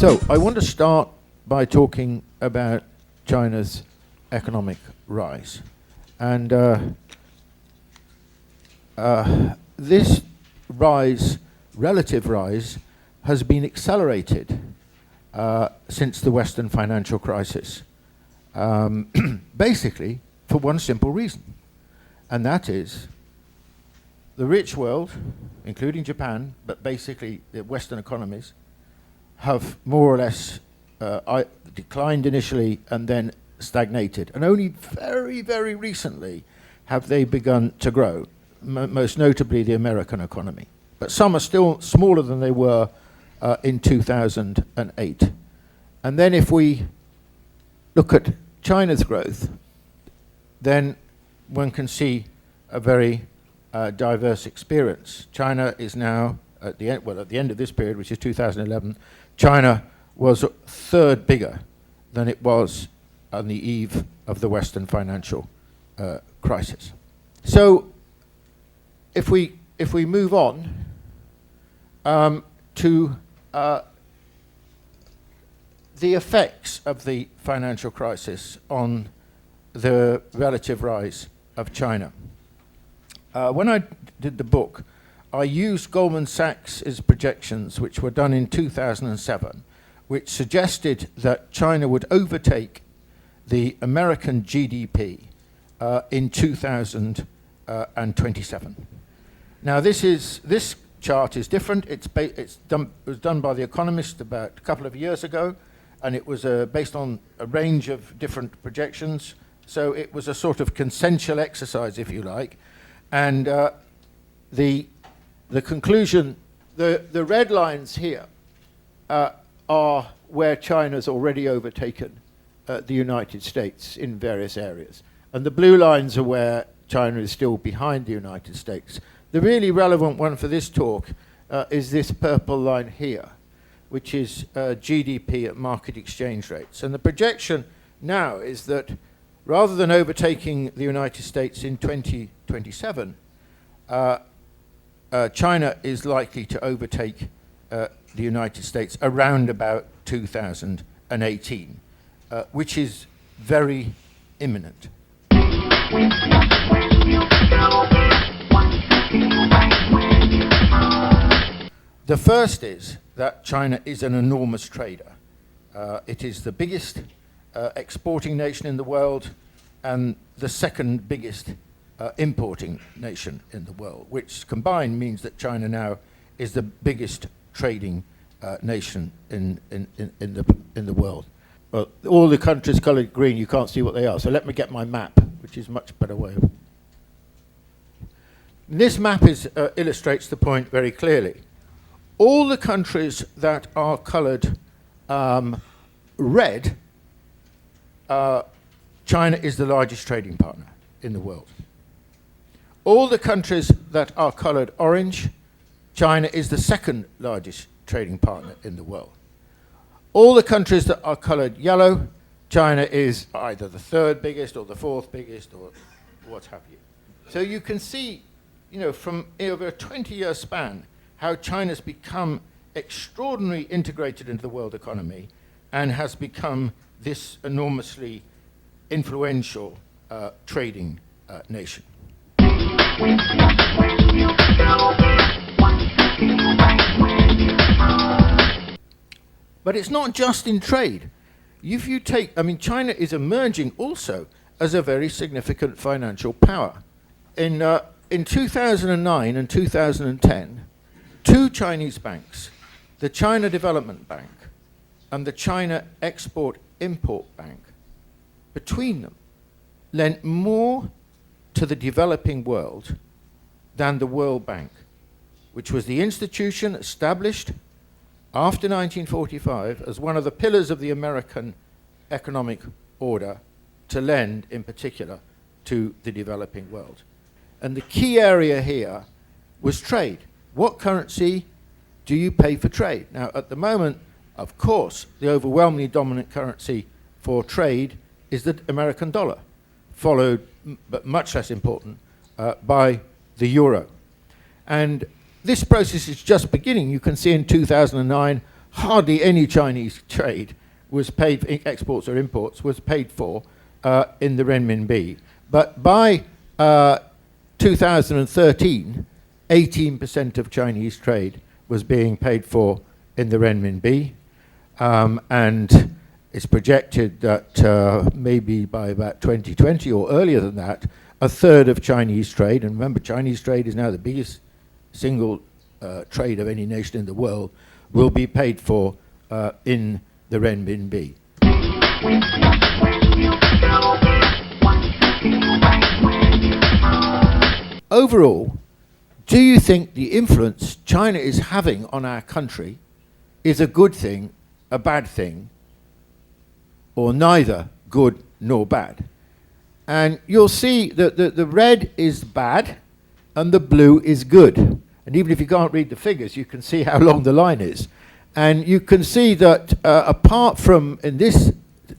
So I want to start by talking about China's economic rise. And this rise, relative rise, has been accelerated since the Western financial crisis. Basically, for one simple reason, and that is the rich world, including Japan, but basically the Western economies, have more or less declined initially and then stagnated. And only very, very recently have they begun to grow, most notably the American economy. But some are still smaller than they were in 2008. And then if we look at China's growth, then one can see a very diverse experience. China is now, at the end of this period, which is 2011, China was a third bigger than it was on the eve of the Western financial crisis. So if we move on to the effects of the financial crisis on the relative rise of China. When I did the book, I used Goldman Sachs' projections, which were done in 2007, which suggested that China would overtake the American GDP in 2027. Now, this chart is different. It was done by The Economist about a couple of years ago, and it was based on a range of different projections. So it was a sort of consensual exercise, if you like. And the conclusion, the red lines here are where China's already overtaken the United States in various areas. And the blue lines are where China is still behind the United States. The really relevant one for this talk is this purple line here, which is GDP at market exchange rates. And the projection now is that rather than overtaking the United States in 2027, China is likely to overtake the United States around about 2018, which is very imminent. The first is that China is an enormous trader. It is the biggest exporting nation in the world and the second biggest importing nation in the world, which combined means that China now is the biggest trading nation in the world. Well, all the countries colored green, you can't see what they are. So let me get my map, which is a much better way of. This map illustrates the point very clearly. All the countries that are colored red, China is the largest trading partner in the world. All the countries that are colored orange, China is the second largest trading partner in the world. All the countries that are colored yellow, China is either the third biggest or the fourth biggest or what have you. So you can see, from over a 20-year span, how China's become extraordinarily integrated into the world economy and has become this enormously influential trading nation. But it's not just in trade. If you take, China is emerging also as a very significant financial power. In 2009 and 2010, two Chinese banks, the China Development Bank and the China Export-Import Bank, between them, lent more to the developing world than the World Bank, which was the institution established after 1945 as one of the pillars of the American economic order to lend, in particular, to the developing world. And the key area here was trade. What currency do you pay for trade? Now, at the moment, of course, the overwhelmingly dominant currency for trade is the American dollar, followed, but much less important, by the euro. And this process is just beginning. You can see in 2009, hardly any Chinese trade was paid, exports or imports, was paid for in the renminbi. But by 2013, 18% of Chinese trade was being paid for in the renminbi. And it's projected that maybe by about 2020 or earlier than that, a third of Chinese trade, and remember Chinese trade is now the biggest single trade of any nation in the world, will be paid for in the renminbi. Overall, do you think the influence China is having on our country is a good thing, a bad thing, or neither good nor bad? And you'll see that the red is bad and the blue is good. And even if you can't read the figures, you can see how long the line is. And you can see that apart from, in this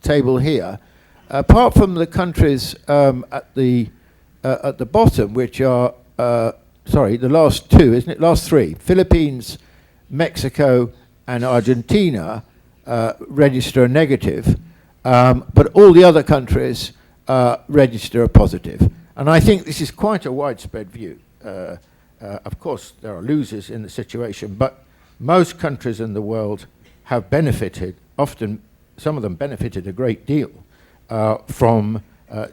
table here, apart from the countries at the bottom, which are, sorry, the last two, isn't it? Last three, Philippines, Mexico, and Argentina register a negative, but all the other countries register a positive. And I think this is quite a widespread view. Of course, there are losers in the situation, but most countries in the world have benefited, often some of them benefited a great deal from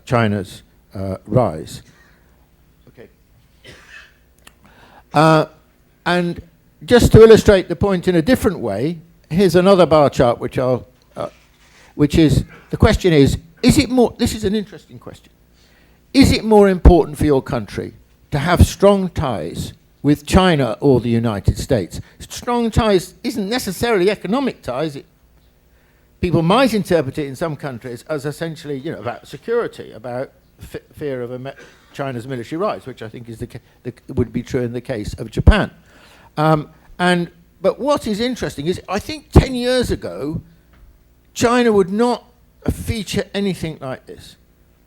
China's rise. Okay. And just to illustrate the point in a different way, here's another bar chart which is, the question is it more, this is an interesting question, is it more important for your country to have strong ties with China or the United States? Strong ties isn't necessarily economic ties. People might interpret it in some countries as essentially, you know, about security, about fear of China's military rise, which I think is would be true in the case of Japan. But what is interesting is, I think 10 years ago, China would not feature anything like this.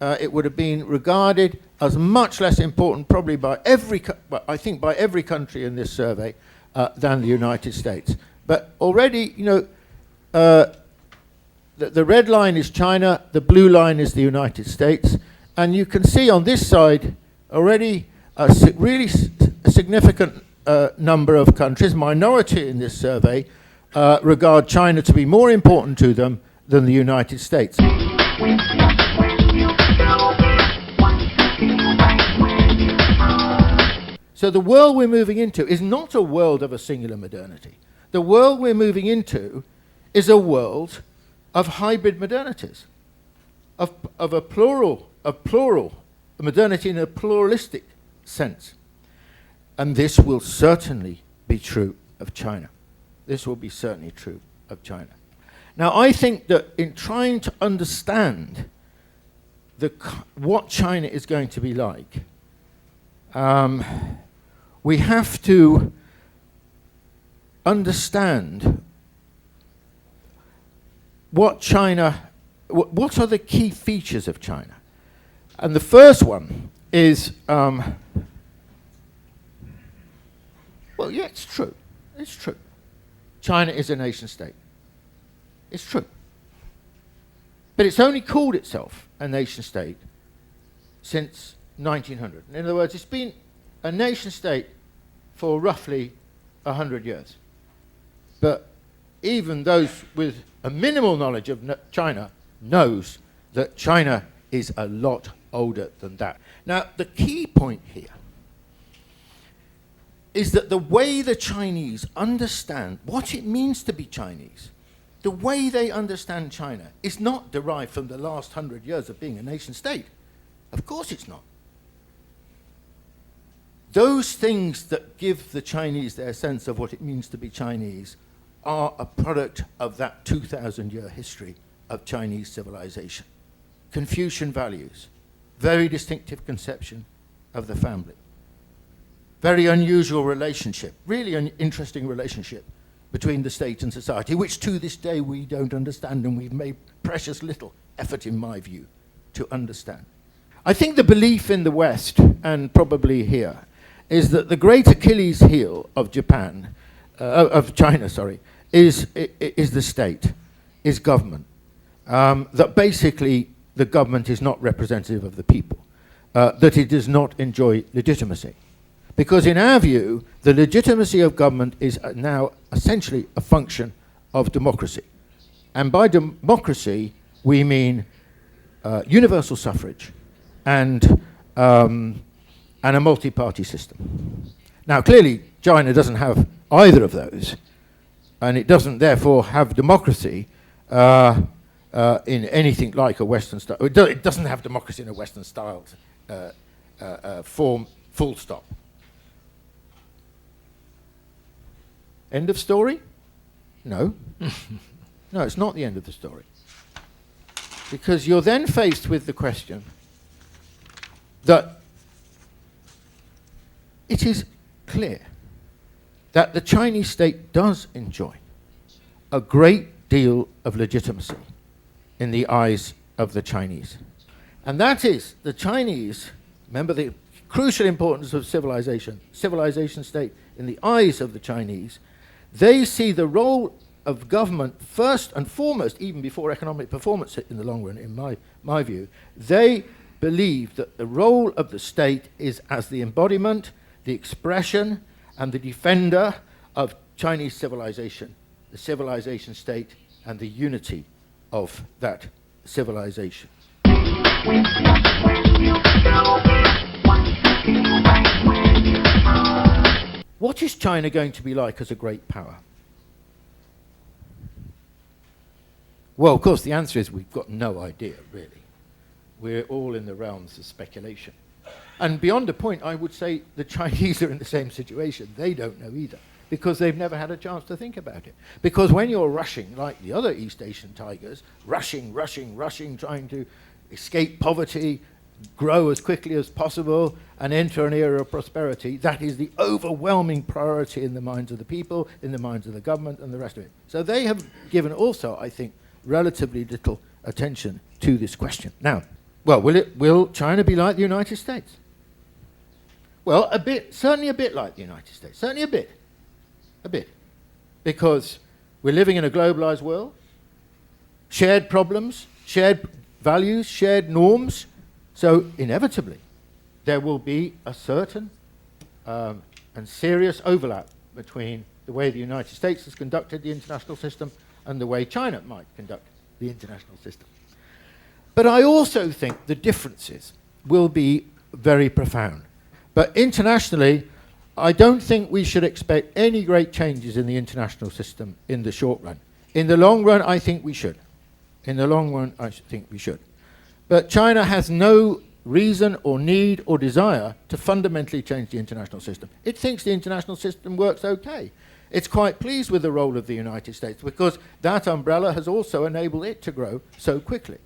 It would have been regarded as much less important, probably by I think by every country in this survey, than the United States. But already, you know, the red line is China, the blue line is the United States, and you can see on this side already a really significant number of countries, minority in this survey, regard China to be more important to them than the United States. So the world we're moving into is not a world of a singular modernity. The world we're moving into is a world of hybrid modernities, of modernity in a pluralistic sense. And this will certainly be true of China. This will be certainly true of China. Now, I think that in trying to understand what China is going to be like, we have to understand what are the key features of China. And the first one is, well, yeah, it's true. It's true. China is a nation state. It's true. But it's only called itself a nation state since 1900. In other words, it's been a nation state for roughly 100 years. But even those with a minimal knowledge of China knows that China is a lot older than that. Now, the key point here is that the way the Chinese understand what it means to be Chinese, the way they understand China, is not derived from the last 100 years of being a nation state. Of course it's not. Those things that give the Chinese their sense of what it means to be Chinese are a product of that 2,000-year history of Chinese civilization. Confucian values, very distinctive conception of the family, very unusual relationship, really an interesting relationship between the state and society, which to this day we don't understand, and we've made precious little effort, in my view, to understand. I think the belief in the West, and probably here, is that the great Achilles heel of China, is the state, is government. That basically the government is not representative of the people, that it does not enjoy legitimacy. Because in our view, the legitimacy of government is now essentially a function of democracy. And by democracy, we mean universal suffrage and a multi-party system. Now, clearly, China doesn't have either of those, and it doesn't therefore have democracy in anything like a Western style. It doesn't have democracy in a Western style form, full stop. End of story? No. No, it's not the end of the story. Because you're then faced with the question that it is clear that the Chinese state does enjoy a great deal of legitimacy in the eyes of the Chinese. And that is, the Chinese, remember the crucial importance of civilization state in the eyes of the Chinese, they see the role of government first and foremost, even before economic performance in the long run, in my view. They believe that the role of the state is as the embodiment, the expression, and the defender of Chinese civilization, the civilization state, and the unity of that civilization. What is China going to be like as a great power? Well, of course, the answer is we've got no idea, really. We're all in the realms of speculation. And beyond a point, I would say the Chinese are in the same situation. They don't know either, because they've never had a chance to think about it. Because when you're rushing, like the other East Asian tigers, rushing, trying to escape poverty, grow as quickly as possible, and enter an era of prosperity, that is the overwhelming priority in the minds of the people, in the minds of the government, and the rest of it. So they have given also, I think, relatively little attention to this question. Now, well, will China be like the United States? Well, a bit, certainly a bit like the United States, certainly a bit. Because we're living in a globalized world, shared problems, shared values, shared norms, so inevitably there will be a certain and serious overlap between the way the United States has conducted the international system and the way China might conduct the international system. But I also think the differences will be very profound. But internationally, I don't think we should expect any great changes in the international system in the short run. In the long run, I think we should. But China has no reason or need or desire to fundamentally change the international system. It thinks the international system works okay. It's quite pleased with the role of the United States because that umbrella has also enabled it to grow so quickly.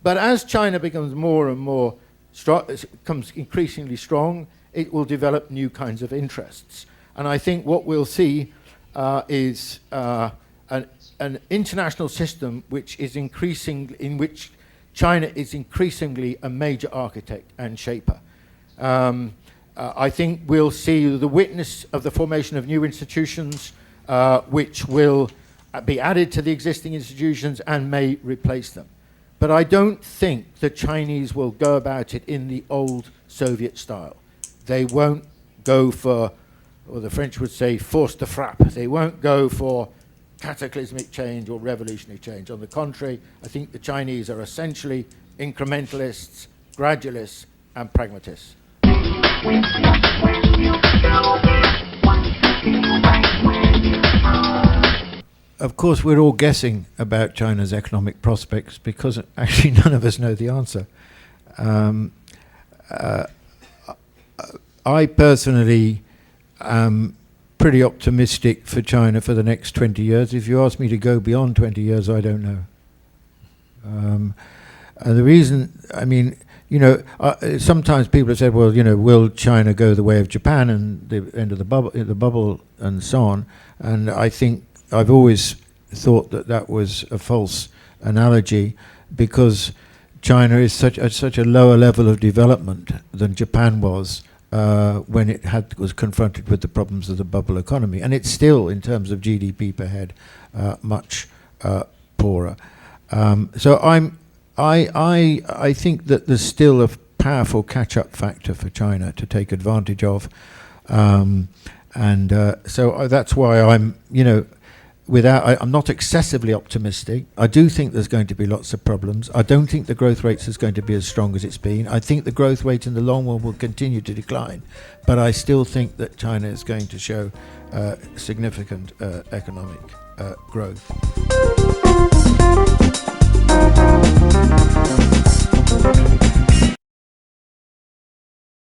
But as China becomes more and more becomes increasingly strong, it will develop new kinds of interests. And I think what we'll see is an international system which is in which China is increasingly a major architect and shaper. I think we'll see the witness of the formation of new institutions which will be added to the existing institutions and may replace them. But I don't think the Chinese will go about it in the old Soviet style. They won't go for, or the French would say, force de frappe. They won't go for cataclysmic change or revolutionary change. On the contrary, I think the Chinese are essentially incrementalists, gradualists, and pragmatists. Of course, we're all guessing about China's economic prospects because actually none of us know the answer. I personally am pretty optimistic for China for the next 20 years. If you ask me to go beyond 20 years, I don't know. And the reason, I mean, sometimes people have said, well, will China go the way of Japan and the end of the bubble and so on? And I think I've always thought that was a false analogy because China is at such a lower level of development than Japan was, when it was confronted with the problems of the bubble economy, and it's still, in terms of GDP per head, much poorer. So I think that there's still a powerful catch-up factor for China to take advantage of, so that's why I'm not excessively optimistic. I do think there's going to be lots of problems. I don't think the growth rates is going to be as strong as it's been. I think the growth rate in the long run will continue to decline, but I still think that China is going to show significant economic growth.